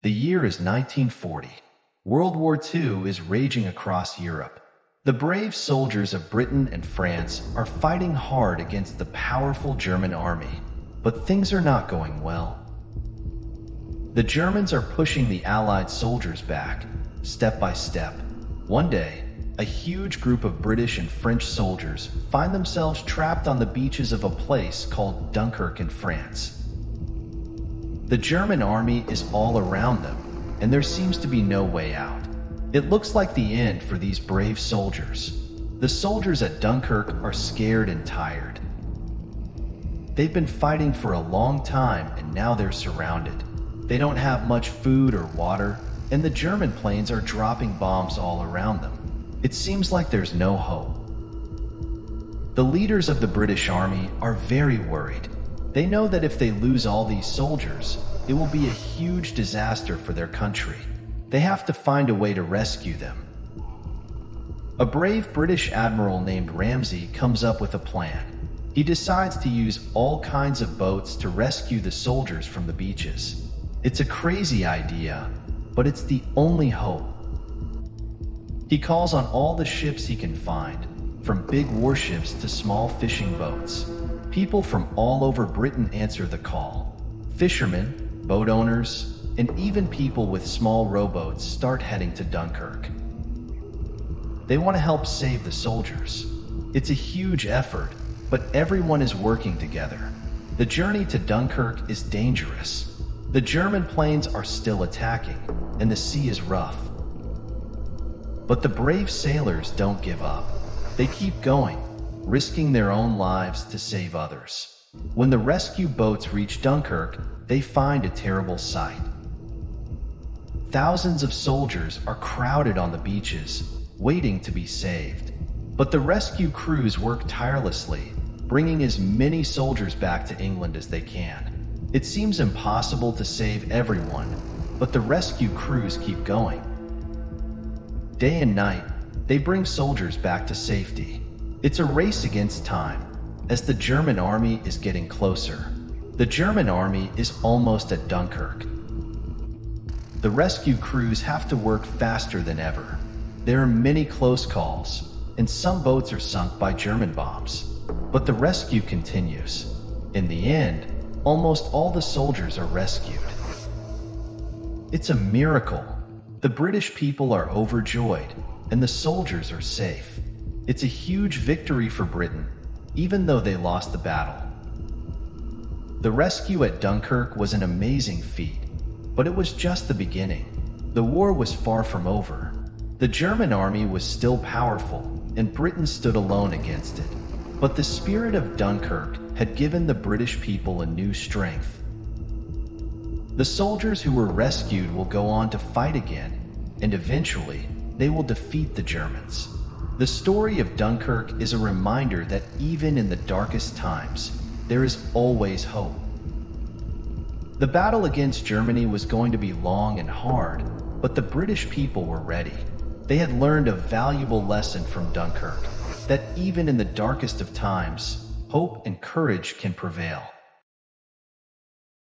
The year is 1940. World War II is raging across Europe. The brave soldiers of Britain and France are fighting hard against the powerful German army, but things are not going well. The Germans are pushing the Allied soldiers back, step by step. One day, a huge group of British and French soldiers find themselves trapped on the beaches of a place called Dunkirk in France. The German army is all around them, and there seems to be no way out. It looks like the end for these brave soldiers. The soldiers at Dunkirk are scared and tired. They've been fighting for a long time, and now they're surrounded. They don't have much food or water, and the German planes are dropping bombs all around them. It seems like there's no hope. The leaders of the British Army are very worried. They know that if they lose all these soldiers, it will be a huge disaster for their country. They have to find a way to rescue them. A brave British admiral named Ramsay comes up with a plan. He decides to use all kinds of boats to rescue the soldiers from the beaches. It's a crazy idea, but it's the only hope. He calls on all the ships he can find, from big warships to small fishing boats. People from all over Britain answer the call. Fishermen, boat owners, and even people with small rowboats start heading to Dunkirk. They want to help save the soldiers. It's a huge effort, but everyone is working together. The journey to Dunkirk is dangerous. The German planes are still attacking, and the sea is rough. But the brave sailors don't give up. They keep going, risking their own lives to save others. When the rescue boats reach Dunkirk, they find a terrible sight. Thousands of soldiers are crowded on the beaches, waiting to be saved. But the rescue crews work tirelessly, bringing as many soldiers back to England as they can. It seems impossible to save everyone, but the rescue crews keep going. Day and night, they bring soldiers back to safety. It's a race against time, as the German army is getting closer. The German army is almost at Dunkirk. The rescue crews have to work faster than ever. There are many close calls, and some boats are sunk by German bombs. But the rescue continues. In the end, almost all the soldiers are rescued. It's a miracle. The British people are overjoyed, and the soldiers are safe. It's a huge victory for Britain, even though they lost the battle. The rescue at Dunkirk was an amazing feat, but it was just the beginning. The war was far from over. The German army was still powerful, and Britain stood alone against it. But the spirit of Dunkirk had given the British people a new strength. The soldiers who were rescued will go on to fight again, and eventually, they will defeat the Germans. The story of Dunkirk is a reminder that even in the darkest times, there is always hope. The battle against Germany was going to be long and hard, but the British people were ready. They had learned a valuable lesson from Dunkirk, that even in the darkest of times, hope and courage can prevail.